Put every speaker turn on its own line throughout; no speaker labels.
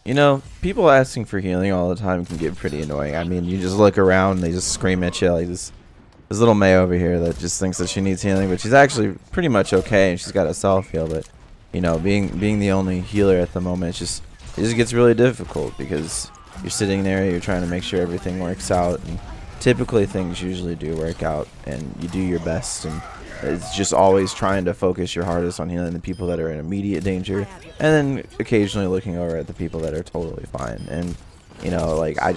You know, people asking for healing all the time can get pretty annoying. I mean, you just look around and they just scream at you like this little May over here that just thinks that she needs healing, but she's actually pretty much okay and she's got a self heal. But you know, being the only healer at the moment, it just gets really difficult because you're sitting there, you're trying to make sure everything works out, and typically things usually do work out and you do your best, and it's just always trying to focus your hardest on healing the people that are in immediate danger, and then occasionally looking over at the people that are totally fine. And you know, like I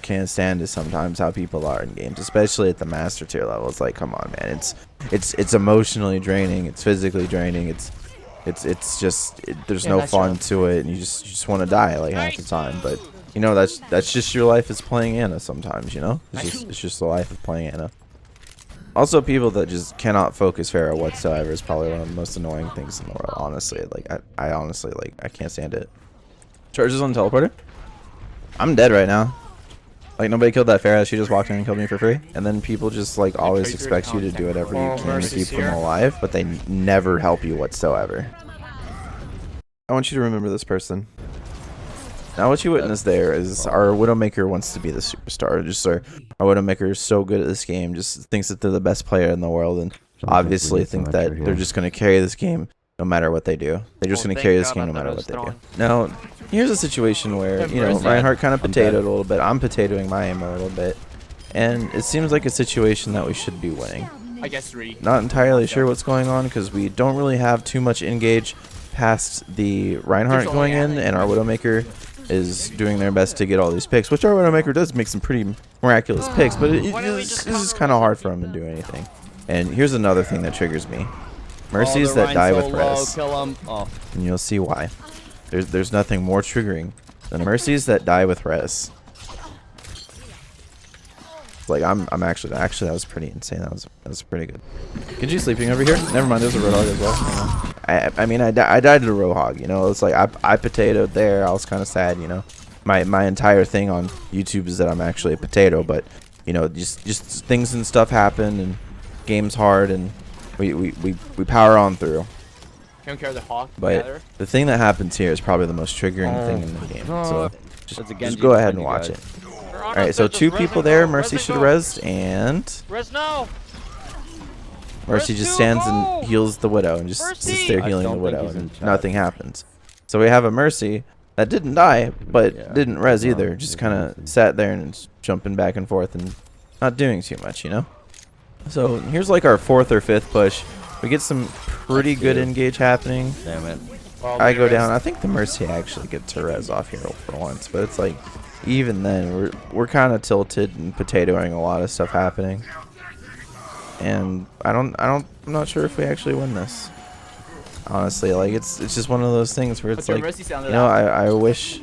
can't stand it sometimes how people are in games, especially at the master tier level. It's like, come on, man, it's emotionally draining, it's physically draining, it's just there's no fun to it, and you just want to die like half the time. But you know, that's just your life as playing Ana sometimes, you know? It's just the life of playing Ana. Also, people that just cannot focus Pharah whatsoever is probably one of the most annoying things in the world, honestly. Like, I honestly, like, I can't stand it. Charges on the teleporter? I'm dead right now. Like, nobody killed that Pharah, she just walked in and killed me for free. And then people just, like, always expect you to do whatever you can to keep them alive, but they never help you whatsoever. I want you to remember this person. Now what you witness there is our Widowmaker wants to be the superstar. Just our Widowmaker is so good at this game, just thinks that they're the best player in the world, and obviously think that they're just going to carry this game no matter what they do. They're just going to carry this game no matter what they do. Now, here's a situation where, you know, Reinhardt kind of potatoed a little bit. I'm potatoing my aim a little bit. And it seems like a situation that we should be winning. Not entirely sure what's going on because we don't really have too much engage past the Reinhardt going in, and our Widowmaker is doing their best to get all these picks, which our Widowmaker does make some pretty miraculous picks, but it's just kind of hard for him to do anything. And here's another thing that triggers me. Mercies that die with res. And you'll see why. There's nothing more triggering than mercies that die with res. Like I'm actually that was pretty insane. That was pretty good. Genji sleeping over here? Never mind, there's a Roadhog as well. I mean I died to the Roadhog, you know. It's like I potatoed there. I was kind of sad, you know. My entire thing on YouTube is that I'm actually a potato, but you know, just things and stuff happen, and game's hard, and we power on through. But the thing that happens here is probably the most triggering thing in the game. So just go ahead and watch it. Alright, so two people there. Mercy should have rezzed, and Mercy just stands and heals the Widow and just sits there healing the Widow, and nothing happens. So we have a Mercy that didn't die, but didn't res either. Just kind of sat there and jumping back and forth and not doing too much, you know? So here's like our 4th or 5th push. We get some pretty good engage happening.
Damn it.
I go down. I think the Mercy actually gets to res off here for once, but it's like even then we're kind of tilted and potatoing a lot of stuff happening. And I'm not sure if we actually win this. Honestly, like it's just one of those things where it's like, you know, I wish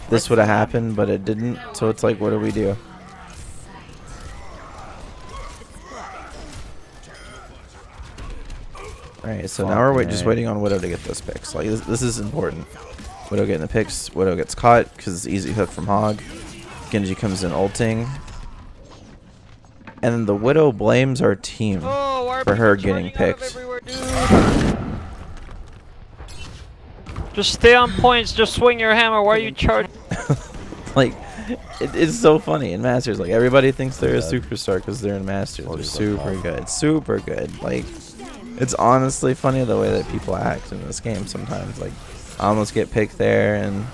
this would have happened, but it didn't. So it's like, what do we do? Alright, so now we're just waiting on Widow to get those picks. Like this is important. Widow getting the picks. Widow gets caught because it's easy hook from Hog. Genji comes in ulting. And then the Widow blames our team for her getting picked.
Just stay on points, just swing your hammer. Why are you charging?
Like, it's so funny in Masters. Like, everybody thinks they're a superstar because they're in Masters. They're super good. Super good. Like, it's honestly funny the way that people act in this game sometimes. Like, I almost get picked there, and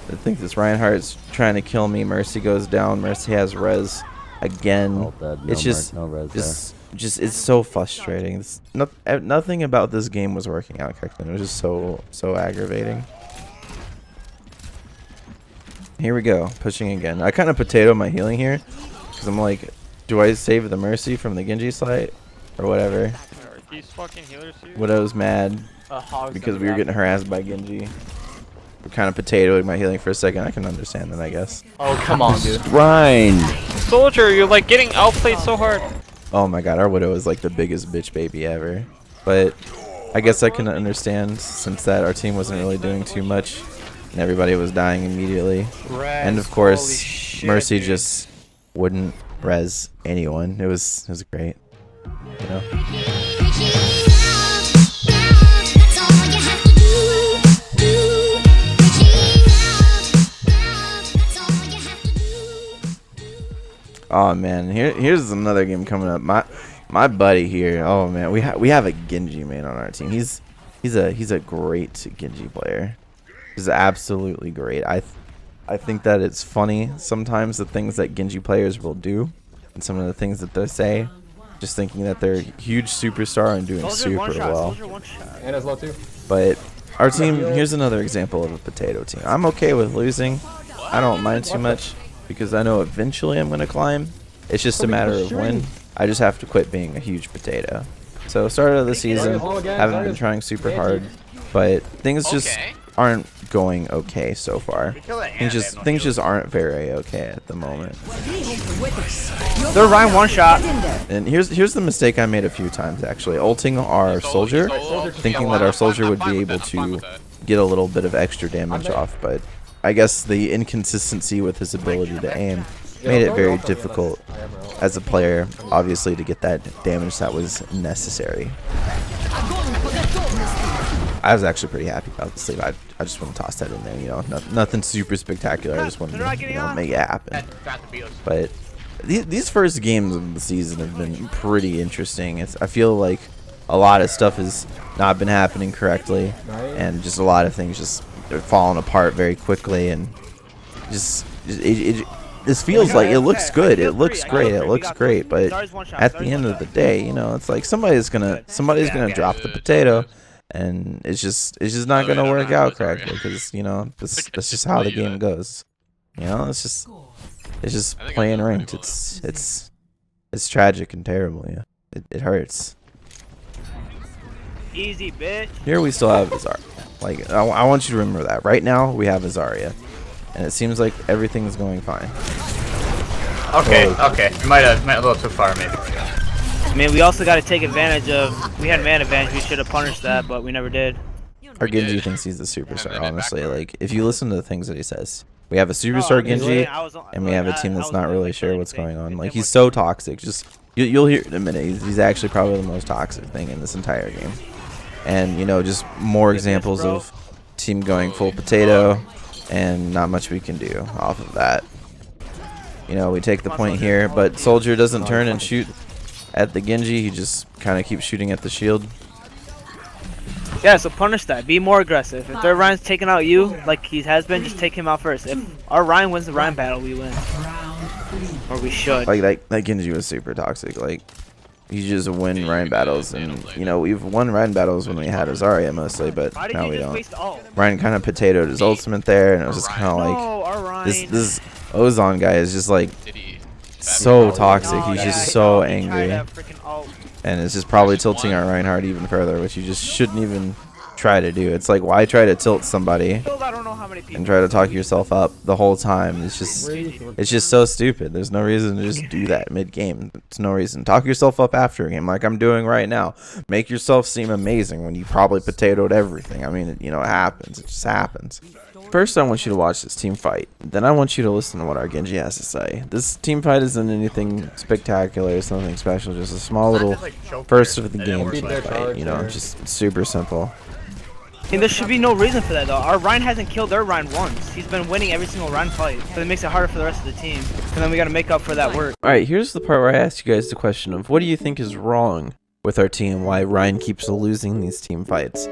I think this Reinhardt's trying to kill me. Mercy goes down. Mercy has res again. It's just it's so frustrating. It's nothing about this game was working out correctly. It was just so aggravating. Here we go, pushing again. I kind of potato my healing here because I'm like, do I save the Mercy from the Genji slight or whatever?
These fucking healers here.
Widow's mad because we were getting harassed by Genji. We're kind of potatoing my healing for a second. I can understand that, I guess.
Oh, come on, dude.
Grind.
Soldier, you're like getting outplayed so hard.
Oh my god, our Widow is like the biggest bitch baby ever. But I guess I can understand since that our team wasn't really doing too much and everybody was dying immediately. And of course, Mercy just wouldn't res anyone. It was great, you know. Oh man, here's another game coming up. My buddy here. Oh man, we have a Genji main on our team. He's a great Genji player. He's absolutely great. I think that it's funny sometimes the things that Genji players will do and some of the things that they say, just thinking that they're a huge superstar and doing super well.
And as low too.
But our team, here's another example of a potato team. I'm okay with losing. I don't mind too much because I know eventually I'm going to climb. It's just a matter of when. I just have to quit being a huge potato. So start of the season, haven't been trying super hard, but things just aren't going okay so far. Things just aren't very okay at the moment.
They're Rhine one shot.
And here's the mistake I made a few times actually. Ulting our soldier, thinking that our soldier would be able to get a little bit of extra damage off, but I guess the inconsistency with his ability to aim made it very difficult as a player, obviously, to get that damage that was necessary. I was actually pretty happy about the sleeve. I just want to toss that in there, you know, nothing super spectacular. I just want to, you know, make it happen. But these first games of the season have been pretty interesting. I feel like a lot of stuff has not been happening correctly, and just a lot of things just are falling apart very quickly, and this feels like it looks good, it looks great, but at the end of the day, you know, it's like somebody's gonna drop the potato, and it's just not gonna work out correctly, because, you know, that's just how the game goes. You know, it's just playing ranked. It's tragic and terrible. Yeah, it hurts.
Easy, bitch.
Here we still have Zarya. Like, I want you to remember that. Right now, we have Zarya, and it seems like everything's going fine.
Okay, okay. We might have went a little too far, maybe.
I mean, we also got to take advantage of. We had man advantage. We should have punished that, but we never did.
Our Genji thinks he's the superstar. Honestly, like, if you listen to the things that he says, we have a superstar Genji, and we have a team that's not really sure what's going on. Like, he's so toxic. Just you'll hear it in a minute. He's actually probably the most toxic thing in this entire game. And, you know, just more examples of team going full potato, and not much we can do off of that. You know, we take the point here, but Soldier doesn't turn and shoot at the Genji. He just kind of keeps shooting at the shield.
Yeah, so punish that. Be more aggressive. If their Ryan's taking out you, like he has been, just take him out first. If our Ryan wins the Ryan battle, we win. Or we should.
Like that Genji was super toxic. Like, you just win Ryan battles, and, you know, we've won Ryan battles when we had Zarya mostly, but now we don't. Ryan kind of potatoed his ultimate there, and it was just kind of like, this Ozon guy is just like so toxic. He's just so angry, and it's just probably tilting our Reinhardt even further, which you just shouldn't even try to do. It's like, why try to tilt somebody and try to talk yourself up the whole time? It's just so stupid. There's no reason to just do that mid-game. There's no reason. Talk yourself up after a game, like I'm doing right now. Make yourself seem amazing when you probably potatoed everything. I mean, you know, it happens. It just happens. First, I want you to watch this team fight. Then I want you to listen to what our Genji has to say. This team fight isn't anything spectacular. It's nothing special. Just a small little first of the game team fight. You know, just super simple.
And there should be no reason for that, though. Our Ryan hasn't killed their Ryan once. He's been winning every single Ryan fight. So it makes it harder for the rest of the team. And then we got to make up for that work.
Alright, here's the part where I asked you guys the question of, what do you think is wrong with our team? Why Ryan keeps losing these team fights?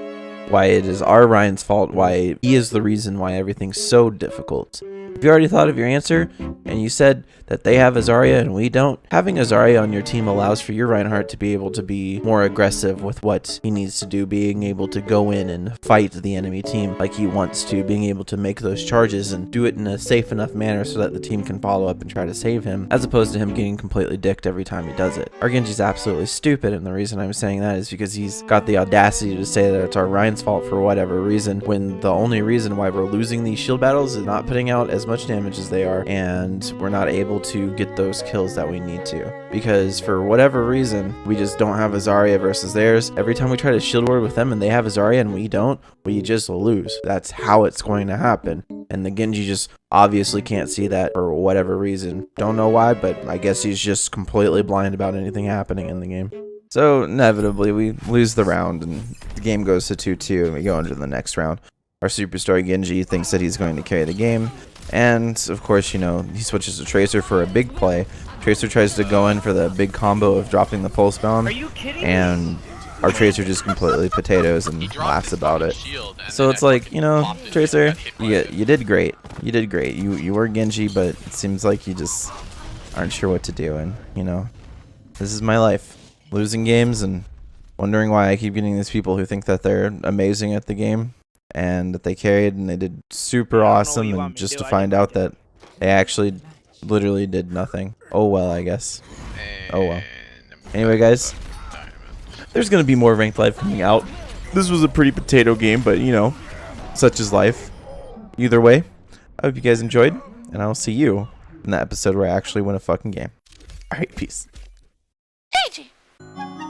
Why it is our Ryan's fault? Why he is the reason why everything's so difficult? If you already thought of your answer, and you said that they have Zarya and we don't, having Zarya on your team allows for your Reinhardt to be able to be more aggressive with what he needs to do, being able to go in and fight the enemy team like he wants to, being able to make those charges and do it in a safe enough manner so that the team can follow up and try to save him, as opposed to him getting completely dicked every time he does it. Our Genji's absolutely stupid, and the reason I'm saying that is because he's got the audacity to say that it's our Ryan's fault for whatever reason, when the only reason why we're losing these shield battles is not putting out as much damage as they are, and we're not able to get those kills that we need to, because for whatever reason we just don't have Zarya versus theirs. Every time we try to shield ward with them and they have Zarya and we don't, we just lose. That's how it's going to happen, and the Genji just obviously can't see that for whatever reason. Don't know why, but I guess he's just completely blind about anything happening in the game. So inevitably we lose the round, and the game goes to 2-2, and we go into the next round. Our superstar Genji thinks that he's going to carry the game, And of course, you know, he switches to Tracer for a big play. Tracer tries to go in for the big combo of dropping the pulse bomb,
Are you kidding
and our Tracer just completely potatoes and laughs about it. So it's like, you know, Tracer, you did great. You did great. You were Genji, but it seems like you just aren't sure what to do. And, you know, this is my life. Losing games and wondering why I keep getting these people who think that they're amazing at the game and that they carried and they did super awesome, and just to find out that they actually literally did nothing. Oh well, I guess. Oh well. Anyway, guys, there's going to be more ranked live coming out. This was a pretty potato game, but, you know, such is life. Either way, I hope you guys enjoyed, and I will see you in the episode where I actually win a fucking game. Alright, peace.
GENJI.